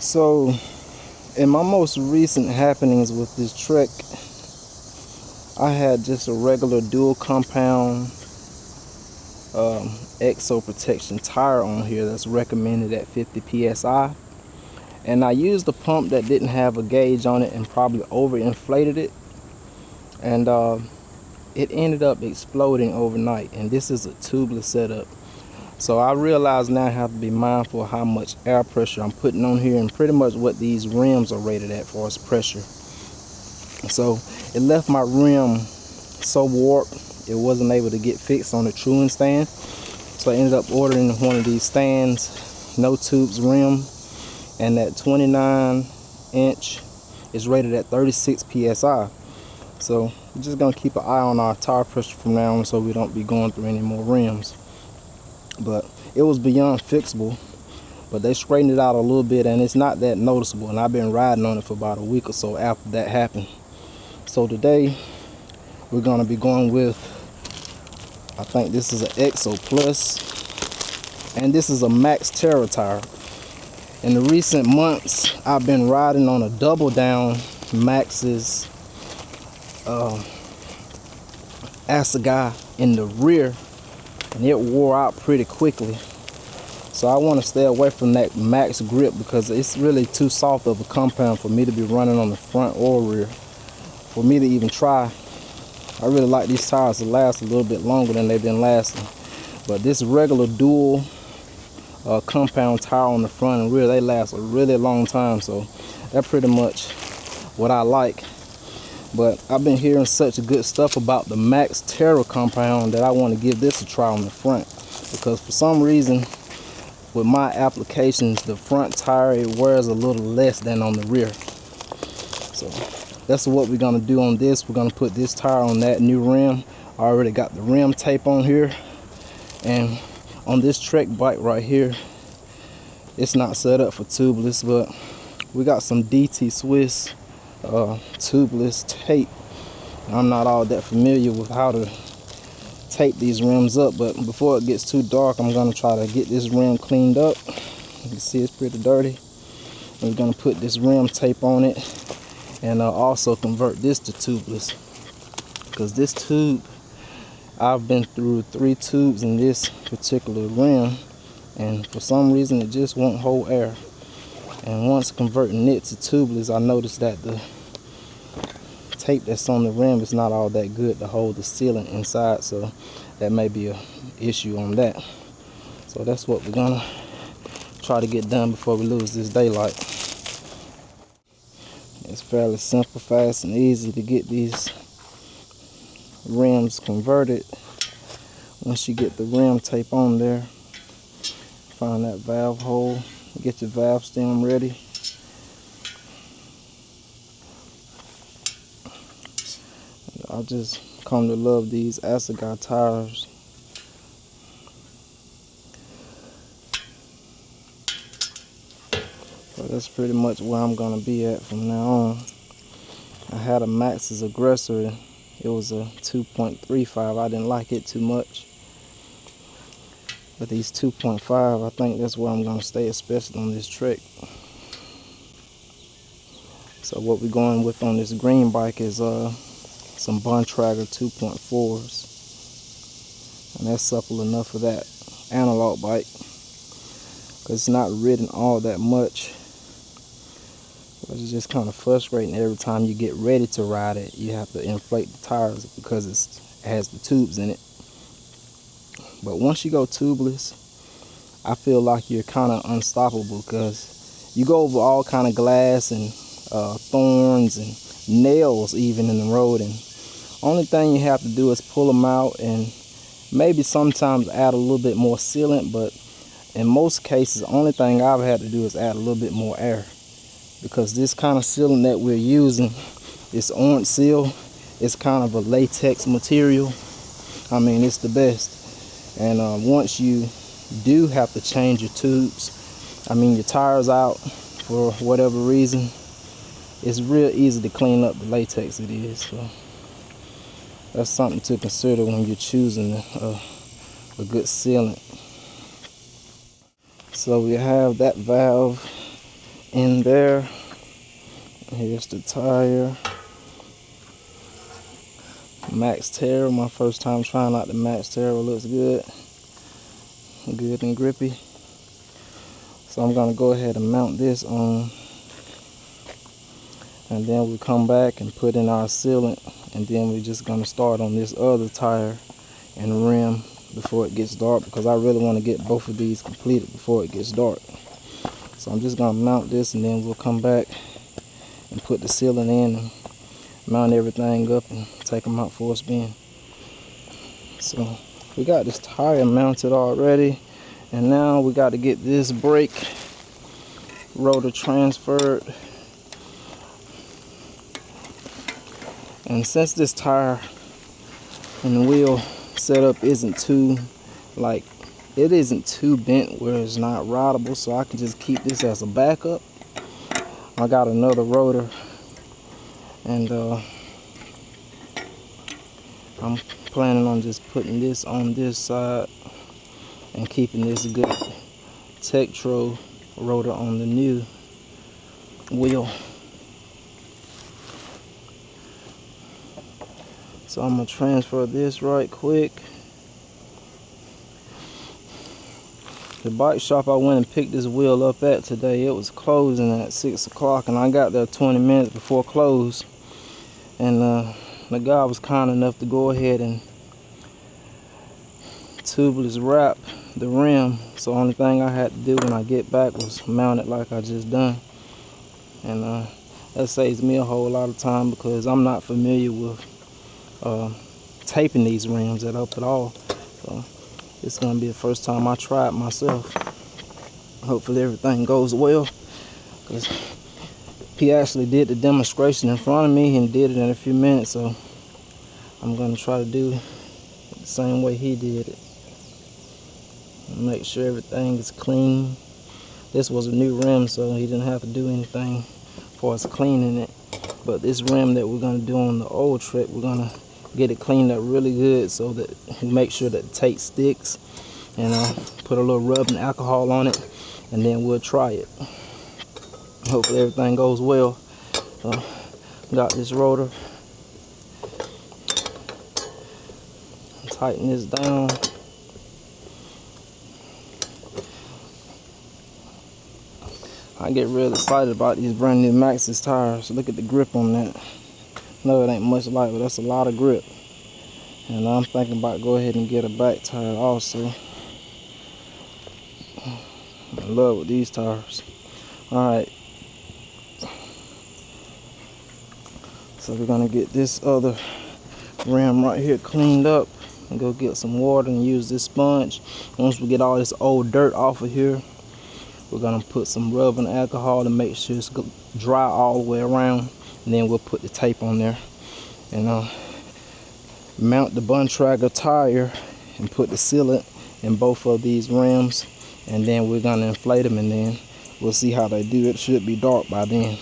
So, in my most recent happenings with this trek, I had just a regular dual compound exo protection tire on here that's recommended at 50 psi, and I used a pump that didn't have a gauge on it and probably overinflated it, and it ended up exploding overnight. And this is a tubeless setup, so I realize now I have to be mindful of how much air pressure I'm putting on here and pretty much what these rims are rated at for its pressure. So it left my rim so warped it wasn't able to get fixed on the truing stand, so I ended up ordering one of these stands, no tubes rim, and that 29 inch is rated at 36 psi. So we're just gonna keep an eye on our tire pressure from now on so we don't be going through any more rims. But it was beyond fixable, but they straightened it out a little bit and it's not that noticeable, and I've been riding on it for about a week or so after that happened. So today we're gonna be going with, I think this is an Exo Plus, and this is a Max Terra tire. In the recent months I've been riding on a double down Max's Assegai in the rear, and it wore out pretty quickly. So I want to stay away from that Max grip because it's really too soft of a compound for me to be running on the front or rear, for me to even try. I really like these tires to last a little bit longer than they've been lasting. But this regular dual compound tire on the front and rear, they last a really long time, so that's pretty much what I like. But I've been hearing such good stuff about the Max Terra compound that I want to give this a try on the front, because for some reason with my applications the front tire, it wears a little less than on the rear. So that's what we're gonna do on this. We're gonna put this tire on that new rim. I already got the rim tape on here, and on this Trek bike right here, it's not set up for tubeless, but we got some DT Swiss tubeless tape. I'm not all that familiar with how to tape these rims up, but before it gets too dark I'm gonna try to get this rim cleaned up. You can see it's pretty dirty. And we're gonna put this rim tape on it, and also convert this to tubeless, because this tube, I've been through 3 tubes in this particular rim, and for some reason it just won't hold air. And once converting it to tubeless, I noticed that the tape that's on the rim is not all that good to hold the sealant inside, so that may be an issue on that. So that's what we're gonna try to get done before we lose this daylight. It's fairly simple, fast, and easy to get these rims converted. Once you get the rim tape on there, find that valve hole, get your valve stem ready. I just come to love these Assegai tires. So that's pretty much where I'm gonna be at from now on. I had a Max's Aggressor. It was a 2.35. I didn't like it too much. But these 2.5, I think that's where I'm gonna stay, especially on this trek. So what we're going with on this green bike is some Bontrager 2.4s, and that's supple enough for that analog bike, because it's not ridden all that much. But it's just kind of frustrating every time you get ready to ride it. You have to inflate the tires because it has the tubes in it. But once you go tubeless, I feel like you're kind of unstoppable, because you go over all kind of glass and thorns and nails even in the road, and only thing you have to do is pull them out and maybe sometimes add a little bit more sealant. But in most cases, the only thing I've had to do is add a little bit more air, because this kind of sealant that we're using, this orange seal, it's kind of a latex material. I mean, it's the best. And once you do have to change your tubes, I mean your tires out for whatever reason, it's real easy to clean up the latex it is. So that's something to consider when you're choosing a good sealant. So we have that valve in there. Here's the tire. Max Terra, my first time trying out the Max Terra. Looks good. Good and grippy. So I'm gonna go ahead and mount this on, and then we come back and put in our sealant, and then we're just gonna start on this other tire and rim before it gets dark, because I really want to get both of these completed before it gets dark. So I'm just gonna mount this, and then we'll come back and put the sealant in and mount everything up and take them out for a spin. So we got this tire mounted already, and now we got to get this brake rotor transferred. And since this tire and wheel setup isn't too bent where it's not rideable, so I can just keep this as a backup. I got another rotor, and I'm planning on just putting this on this side and keeping this good Tektro rotor on the new wheel. So I'm gonna transfer this right quick. The bike shop I went and picked this wheel up at today, it was closing at 6 o'clock, and I got there 20 minutes before close. And the guy was kind enough to go ahead and tubeless wrap the rim. So the only thing I had to do when I get back was mount it like I just done. And that saves me a whole lot of time, because I'm not familiar with taping these rims up at all. So it's gonna be the first time I try it myself. Hopefully everything goes well, because he actually did the demonstration in front of me and did it in a few minutes. So I'm gonna try to do it the same way he did it. Make sure everything is clean. This was a new rim, so he didn't have to do anything for us cleaning it. But this rim that we're gonna do on the old trip, we're gonna get it cleaned up really good so that we make sure that the tape sticks, and put a little rubbing alcohol on it, and then we'll try it. Hopefully everything goes well. Got this rotor. Tighten this down. I get real excited about these brand new Maxxis tires. Look at the grip on that. No, it ain't much light, but that's a lot of grip. And I'm thinking about go ahead and get a back tire also. I'm in love with these tires. Alright. So we're gonna get this other rim right here cleaned up and go get some water and use this sponge. Once we get all this old dirt off of here, we're gonna put some rubbing alcohol to make sure it's dry all the way around, and then we'll put the tape on there and mount the Buntrager tire and put the sealant in both of these rims, and then we're gonna inflate them, and then we'll see how they do. It should be dark by then.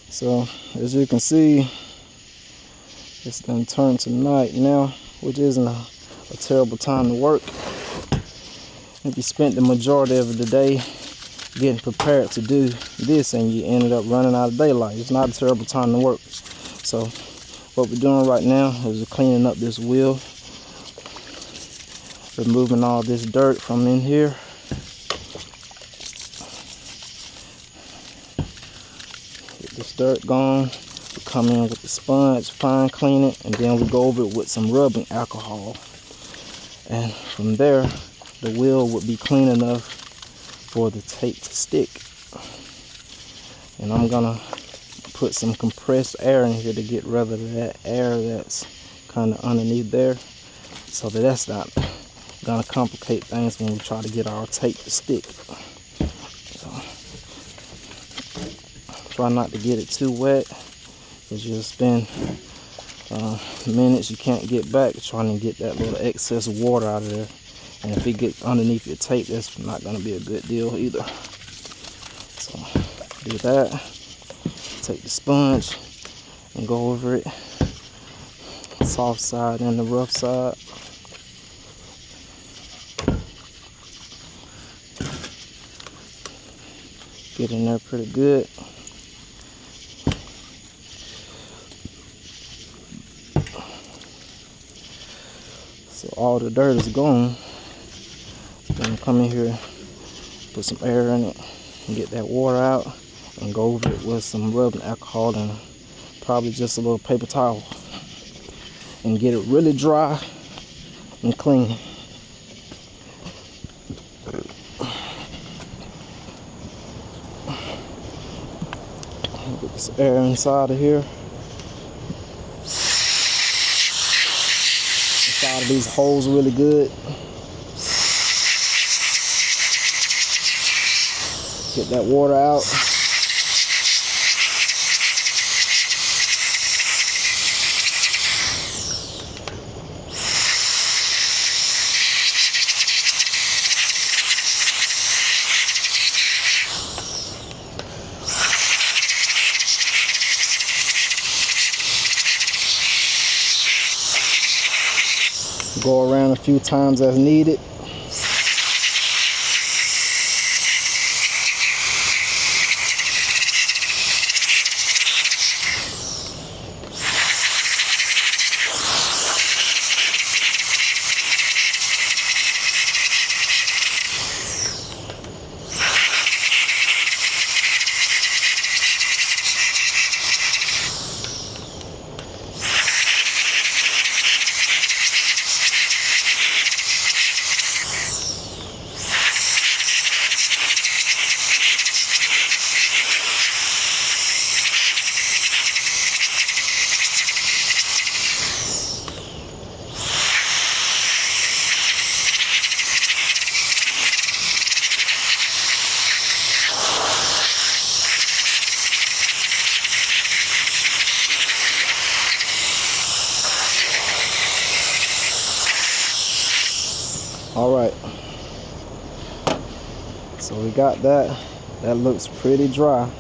So as you can see, it's gonna turn to night now, which isn't a terrible time to work. If you spent the majority of the day getting prepared to do this and you ended up running out of daylight, it's not a terrible time to work. So what we're doing right now is we're cleaning up this wheel, removing all this dirt from in here. Get this dirt gone. We come in with the sponge, fine clean it, and then we go over it with some rubbing alcohol. And from there, the wheel would be clean enough for the tape to stick. And I'm gonna put some compressed air in here to get rid of that air that's kind of underneath there, so that that's not gonna complicate things when we try to get our tape to stick. So, try not to get it too wet, because you'll spend minutes you can't get back trying to get that little excess water out of there. And if it gets underneath your tape, that's not going to be a good deal either. So do that. Take the sponge and go over it. Soft side and the rough side. Get in there pretty good. So all the dirt is gone. Then come in here, put some air in it, and get that water out, and go over it with some rubbing alcohol and probably just a little paper towel, and get it really dry and clean. Get this air inside of here. Inside of these holes really good. Get that water out. Go around a few times as needed. All right, so we got that. That looks pretty dry.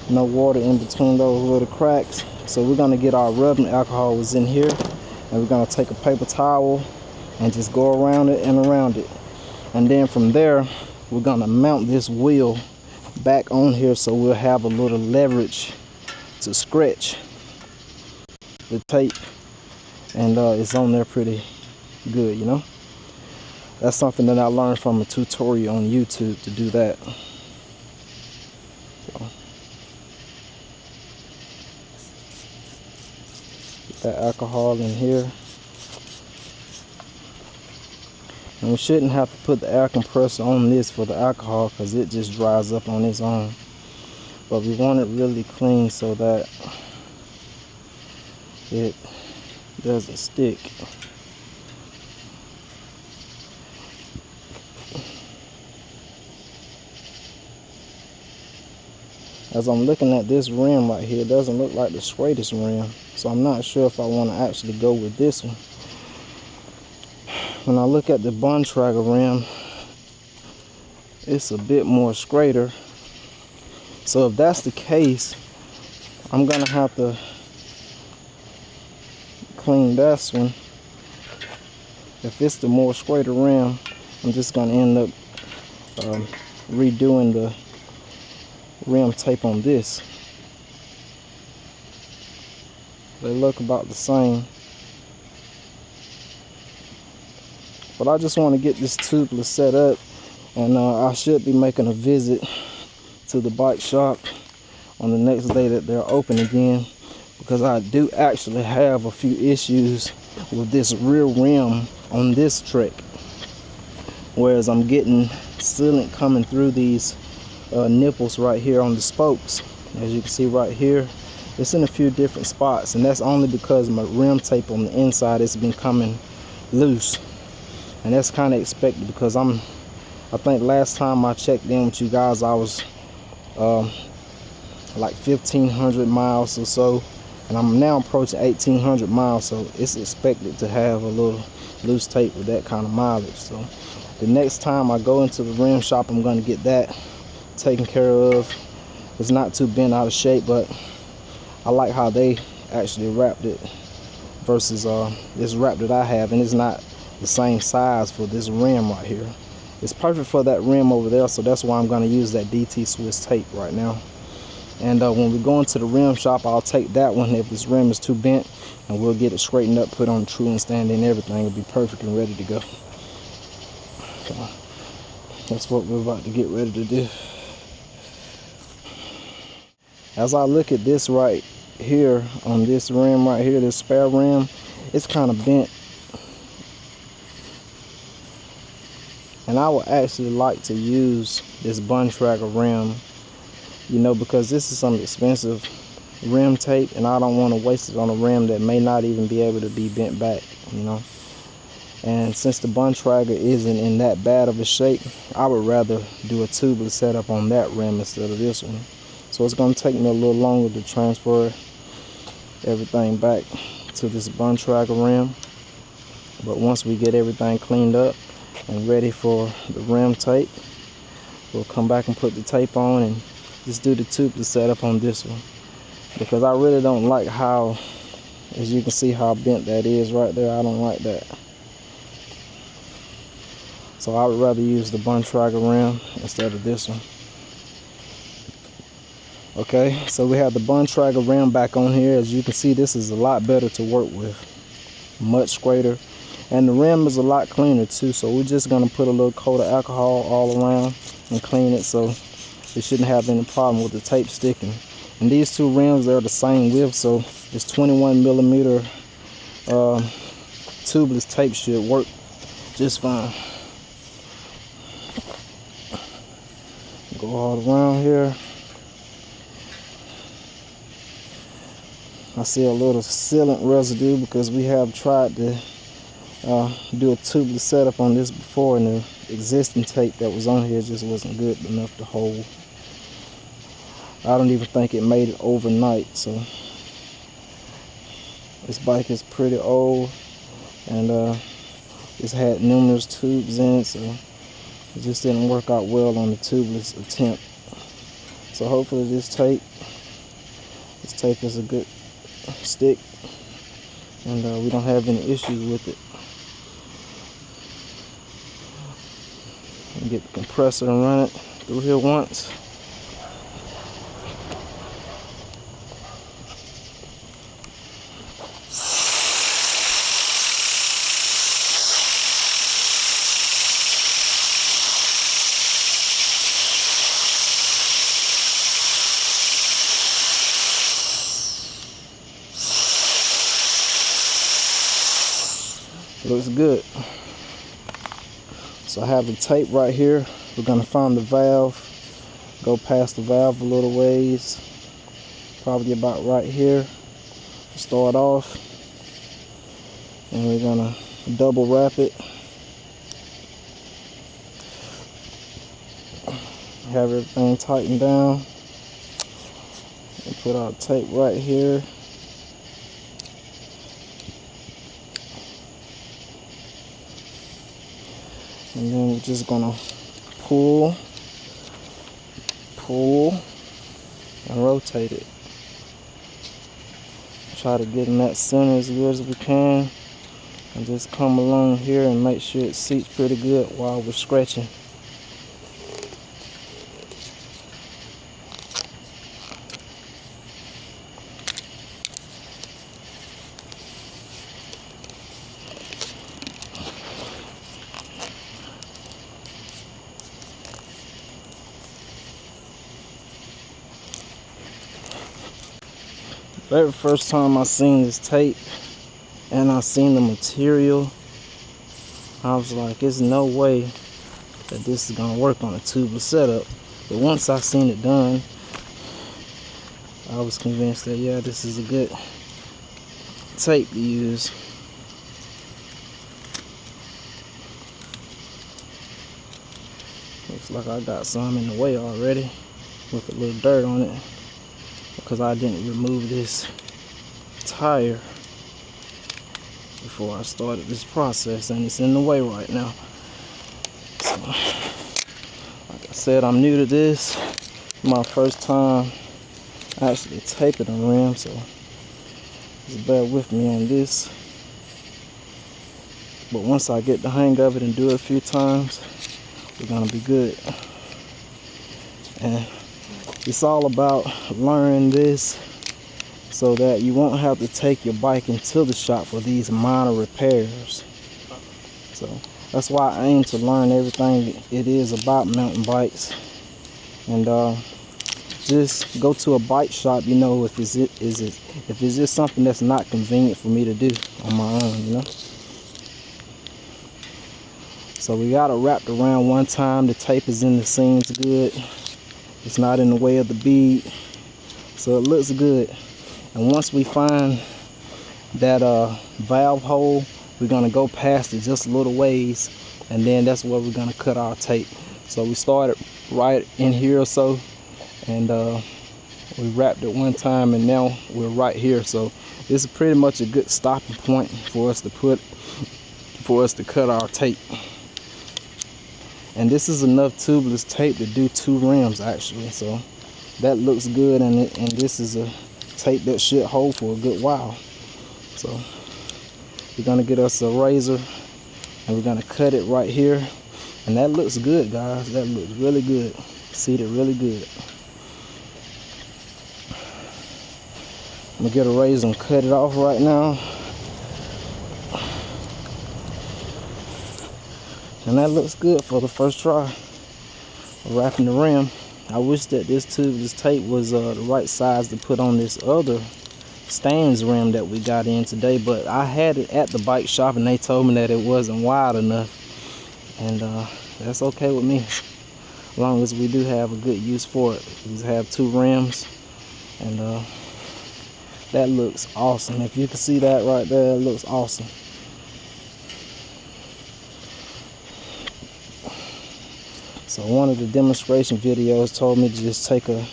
No water in between those little cracks. So we're gonna get our rubbing alcohol was in here, and we're gonna take a paper towel and just go around it and around it. And then from there, we're gonna mount this wheel back on here so we'll have a little leverage to stretch the tape, and it's on there pretty good, you know. That's something that I learned from a tutorial on YouTube to do that. So, get that alcohol in here. And we shouldn't have to put the air compressor on this for the alcohol because it just dries up on its own. But we want it really clean so that it doesn't stick. As I'm looking at this rim right here, it doesn't look like the straightest rim. So I'm not sure if I want to actually go with this one. When I look at the Bontrager rim, it's a bit more straighter. So if that's the case, I'm gonna have to clean this one. If it's the more straighter rim, I'm just gonna end up redoing the rim tape on this. They look about the same, but I just want to get this tubeless set up, and I should be making a visit to the bike shop on the next day that they're open again, because I do actually have a few issues with this rear rim on this Trek, whereas I'm getting sealant coming through these nipples right here on the spokes. As you can see right here, it's in a few different spots, and that's only because my rim tape on the inside has been coming loose, and that's kind of expected because I think last time I checked in with you guys I was like 1,500 miles or so, and I'm now approaching 1,800 miles, so it's expected to have a little loose tape with that kind of mileage. So the next time I go into the rim shop, I'm going to get that taken care of. It's not too bent out of shape, but I like how they actually wrapped it versus this wrap that I have, and it's not the same size for this rim right here. It's perfect for that rim over there, so that's why I'm going to use that DT Swiss tape right now. And when we go into the rim shop, I'll take that one if this rim is too bent, and we'll get it straightened up, put on the true and stand in, everything will be perfect and ready to go. So that's what we're about to get ready to do. As I look at this right here, on this rim right here, this spare rim, it's kind of bent. And I would actually like to use this bun tracker rim, you know, because this is some expensive rim tape, and I don't want to waste it on a rim that may not even be able to be bent back, you know. And since the bun tracker isn't in that bad of a shape, I would rather do a tubeless setup on that rim instead of this one. So it's going to take me a little longer to transfer everything back to this bun tracker rim. But once we get everything cleaned up and ready for the rim tape, we'll come back and put the tape on and just do the tubeless setup on this one, because I really don't like how, as you can see how bent that is right there. I don't like that. So I would rather use the bun tracker rim instead of this one. Okay, so we have the bun tracker rim back on here. As you can see, this is a lot better to work with, much straighter, and the rim is a lot cleaner too. So we're just gonna put a little coat of alcohol all around and clean it, so it shouldn't have any problem with the tape sticking. And these two rims, they're the same width, so this 21mm tubeless tape should work just fine. Go all around here. I see a little sealant residue because we have tried to do a tubeless setup on this before, and the existing tape that was on here just wasn't good enough to hold. I don't even think it made it overnight. So this bike is pretty old, and it's had numerous tubes in it, so it just didn't work out well on the tubeless attempt. So hopefully this tape is a good stick, and we don't have any issues with it. And get the compressor and run it through here once. Looks good. So I have the tape right here. We're gonna find the valve, go past the valve a little ways, probably about right here to start off, and we're gonna double wrap it, have everything tightened down, and put our tape right here. And then we're just gonna pull, and rotate it. Try to get in that center as good as we can, and just come along here and make sure it seats pretty good while we're scratching. Very first time I seen this tape and I seen the material, I was like, there's no way that this is gonna work on a tubeless setup. But once I seen it done, I was convinced that, yeah, this is a good tape to use. Looks like I got some in the way already with a little dirt on it, because I didn't remove this tire before I started this process, and it's in the way right now. So, like I said, I'm new to this. My first time actually taping a rim, so just bear with me on this. But once I get the hang of it and do it a few times, we're gonna be good. And it's all about learning this so that you won't have to take your bike into the shop for these minor repairs. So that's why I aim to learn everything it is about mountain bikes, and just go to a bike shop, you know, if it's just something that's not convenient for me to do on my own, you know. So we got it wrapped around one time. The tape is in the seams good. It's not in the way of the bead, so it looks good. And once we find that valve hole, we're gonna go past it just a little ways, and then that's where we're gonna cut our tape. So we started right in here or so, and we wrapped it one time, and now we're right here. So this is pretty much a good stopping point for us to cut our tape. And this is enough tubeless tape to do 2 rims actually, so that looks good. And this is a tape that should hold for a good while. So we're gonna get us a razor and we're gonna cut it right here, and that looks good, guys. That looks really good. Seated really good. I'm gonna get a razor and cut it off right now. And that looks good for the first try. Wrapping the rim. I wish that this tape was the right size to put on this other Stan's rim that we got in today, but I had it at the bike shop and they told me that it wasn't wide enough, and that's okay with me as long as we do have a good use for it. We just have 2 rims, and that looks awesome. If you can see that right there, it looks awesome. So one of the demonstration videos told me to just take a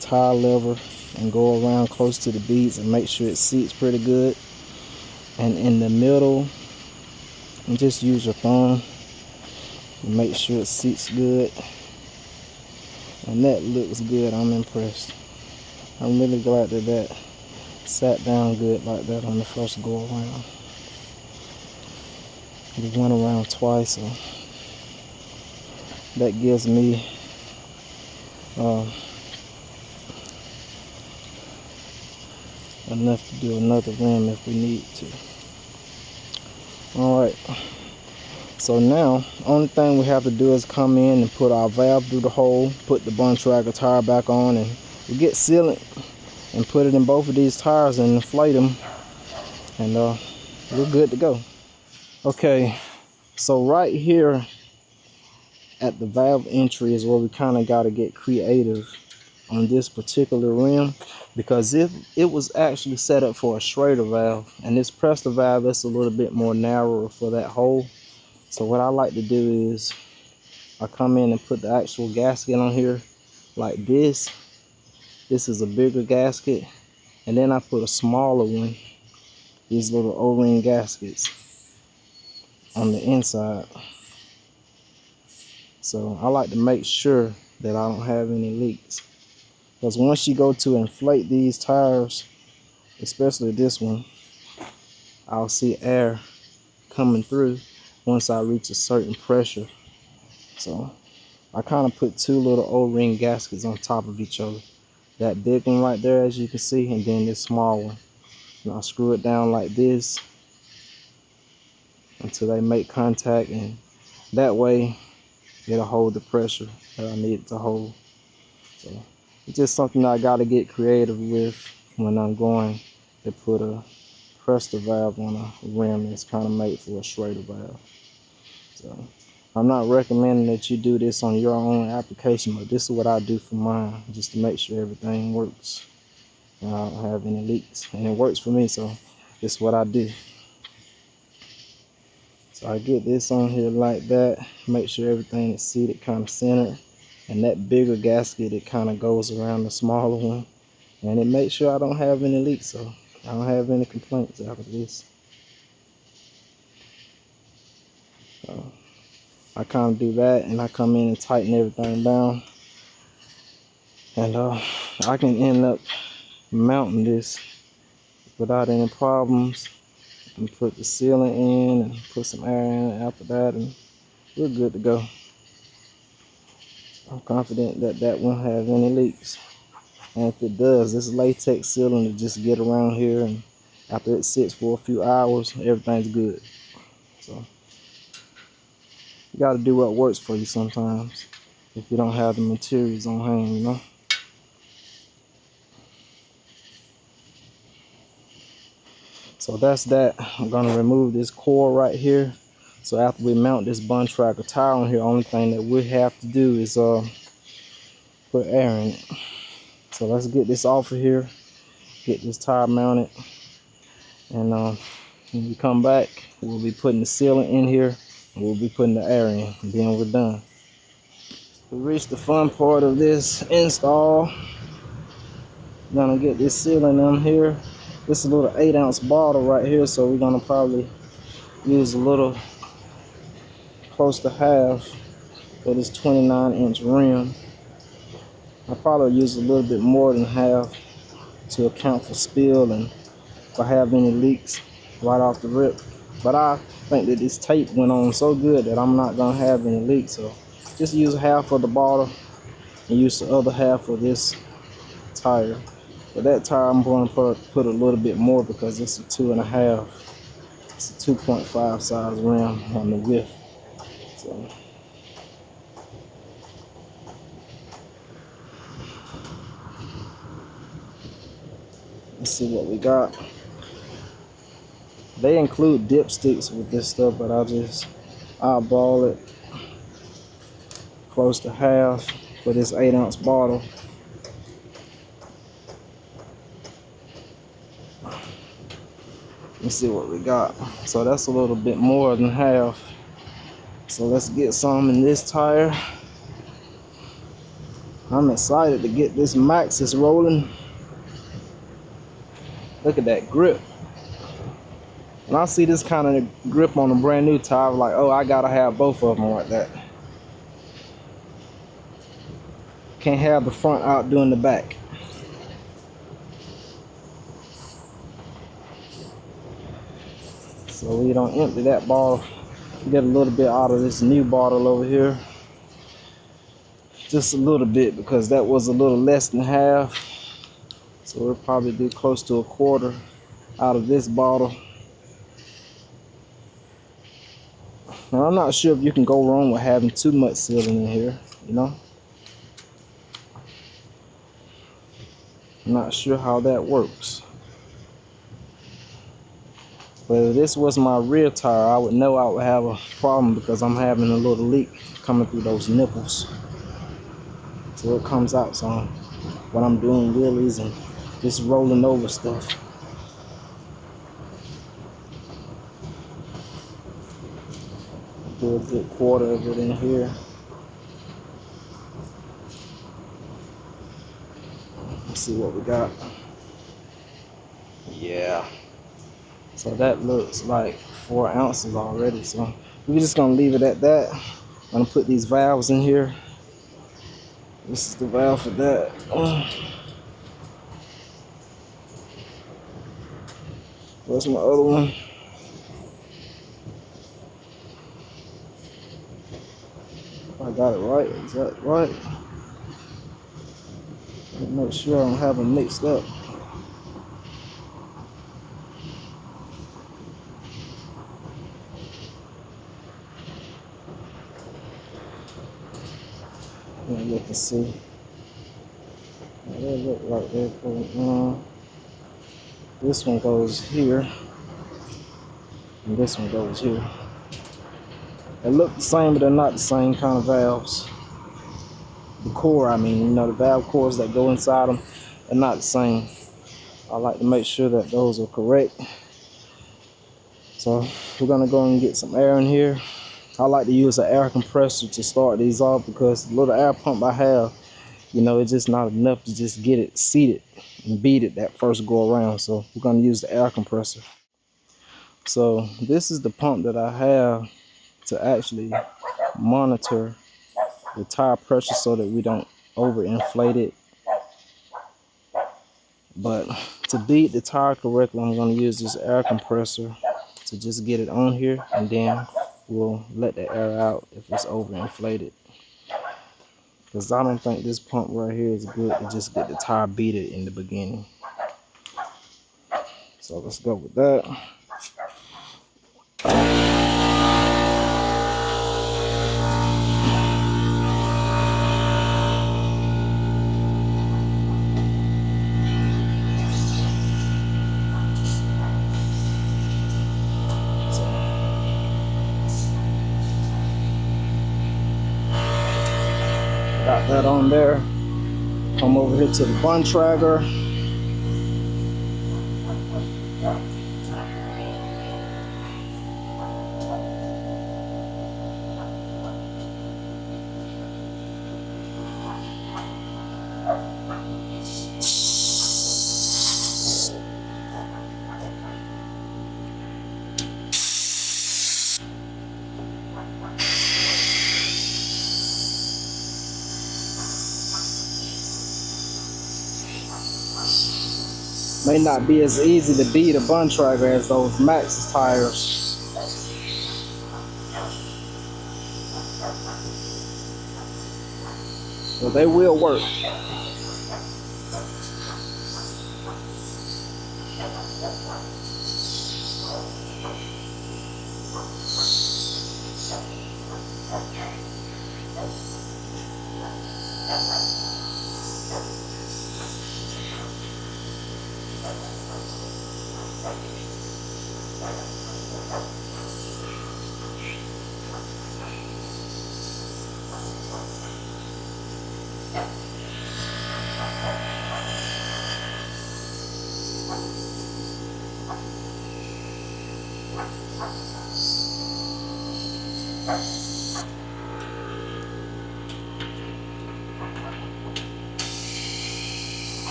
tire lever and go around close to the beads and make sure it seats pretty good. And in the middle, and just use your thumb and make sure it seats good. And that looks good. I'm impressed. I'm really glad that that sat down good like that on the first go around. We went around twice, so that gives me enough to do another rim if we need to. Alright, so now only thing we have to do is come in and put our valve through the hole, put the bun tracker tire back on, and we get sealant and put it in both of these tires and inflate them, and we're good to go. Okay, so right here at the valve entry is where we kind of got to get creative on this particular rim, because it was actually set up for a Schrader valve, and this Presta valve is a little bit more narrower for that hole. So what I like to do is I come in and put the actual gasket on here like this. This is a bigger gasket, and then I put a smaller one, these little O-ring gaskets on the inside. So I like to make sure that I don't have any leaks, because once you go to inflate these tires, especially this one, I'll see air coming through once I reach a certain pressure. So I kind of put 2 little O-ring gaskets on top of each other. That big one right there, as you can see, and then this small one. And I'll screw it down like this until they make contact, and that way it'll hold the pressure that I need it to hold. So it's just something I got to get creative with when I'm going to put a Presta valve on a rim that's kind of made for a Schrader valve. So I'm not recommending that you do this on your own application, but this is what I do for mine, just to make sure everything works and I don't have any leaks. And it works for me, so this is what I do. So I get this on here like that, make sure everything is seated kind of centered, and that bigger gasket, it kind of goes around the smaller one, and it makes sure I don't have any leaks, so I don't have any complaints after this. So I kind of do that, and I come in and tighten everything down, and I can end up mounting this without any problems, and put the sealant in and put some air in after that, and we're good to go. I'm confident that that won't have any leaks. And if it does, this latex sealing will just get around here, and after it sits for a few hours, everything's good. So you got to do what works for you sometimes if you don't have the materials on hand, you know. So that's that. I'm gonna remove this core right here. So after we mount this bun tracker tire on here, only thing that we have to do is put air in it. So let's get this off of here, get this tire mounted, and when we come back, we'll be putting the sealant in here, and we'll be putting the air in, and then we're done. We reached the fun part of this install. Gonna get this sealant on here. This is a little 8-ounce bottle right here, so we're gonna probably use a little close to half for this 29-inch rim. I probably use a little bit more than half to account for spill and if I have any leaks right off the rip. But I think that this tape went on so good that I'm not gonna have any leaks. So just use half of the bottle and use the other half of this tire. But that tire I'm going to put a little bit more because it's a 2.5. It's a 2.5 size rim on the width. So let's see what we got. They include dipsticks with this stuff, but I just eyeball it close to half for this 8-ounce bottle. Let's see what we got. So that's a little bit more than half. So let's get some in this tire. I'm excited to get this Maxxis rolling. Look at that grip. When I see this kind of grip on a brand new tire, I'm like, oh, I gotta have both of them like that. Can't have the front outdoing the back. So we don't empty that bottle. Get a little bit out of this new bottle over here. Just a little bit because that was a little less than half. So we'll probably do close to a quarter out of this bottle. Now I'm not sure if you can go wrong with having too much sealing in here, you know. I'm not sure how that works. But if this was my rear tire, I would know I would have a problem because I'm having a little leak coming through those nipples. So it comes out some when I'm doing wheelies and just rolling over stuff. Do a good quarter of it in here. Let's see what we got. Yeah. So that looks like 4 ounces already. So we're just gonna leave it at that. I'm gonna put these valves in here. This is the valve for that. Where's my other one? I got it right. Is that right? Make sure I don't have them mixed up. You can see. They look like they're going. This one goes here, and this one goes here. They look the same, but they're not the same kind of valves. The core, I mean, you know, the valve cores that go inside them, they're not the same. I like to make sure that those are correct. So we're gonna go and get some air in here. I like to use an air compressor to start these off because the little air pump I have, you know, it's just not enough to just get it seated and beat it that first go around. So we're gonna use the air compressor. So this is the pump that I have to actually monitor the tire pressure so that we don't overinflate it. But to beat the tire correctly, I'm gonna use this air compressor to just get it on here, and then will let the air out if it's overinflated. Because I don't think this pump right here is good to just get the tire beaded in the beginning. So let's go with that. Got that on there. Come over here to the bun tracker. May not be as easy to beat a bun tracker as those Maxxis tires, but they will work.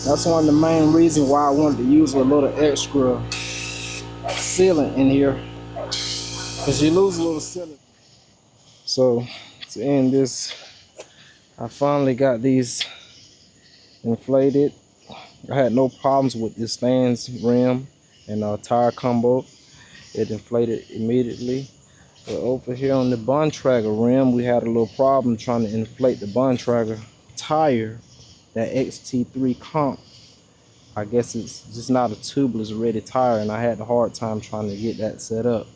That's one of the main reasons why I wanted to use a little extra sealant in here, because you lose a little sealant. So to end this, I finally got these inflated. I had no problems with this stands rim and tire combo. It inflated immediately. But over here on the bun tracker rim, we had a little problem trying to inflate the bun tracker tire, that XT3 comp. I guess it's just not a tubeless ready tire, and I had a hard time trying to get that set up.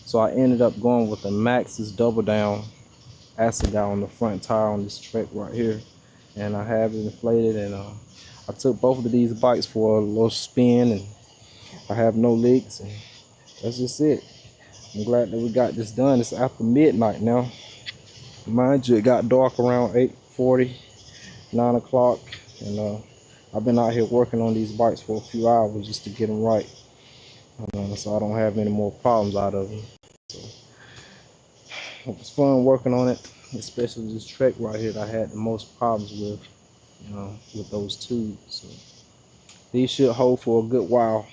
So I ended up going with the Maxxis double down acid guy on the front tire on this track right here, and I have it inflated. And I took both of these bikes for a little spin, and I have no leaks, and that's just it. I'm glad that we got this done. It's after midnight now. Mind you, it got dark around 8:40, 9 o'clock, and I've been out here working on these bikes for a few hours just to get them right, so I don't have any more problems out of them. So it was fun working on it, especially this Trek right here that I had the most problems with those tubes. So these should hold for a good while.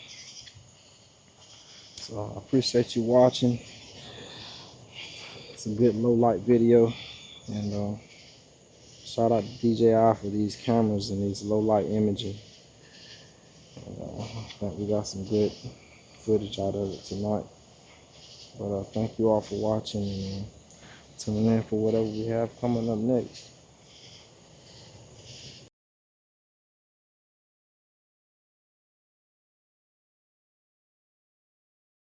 So I appreciate you watching. It's a good low light video, and shout out to DJI for these cameras and these low light imaging. I think we got some good footage out of it tonight. But thank you all for watching, and tune in for whatever we have coming up next.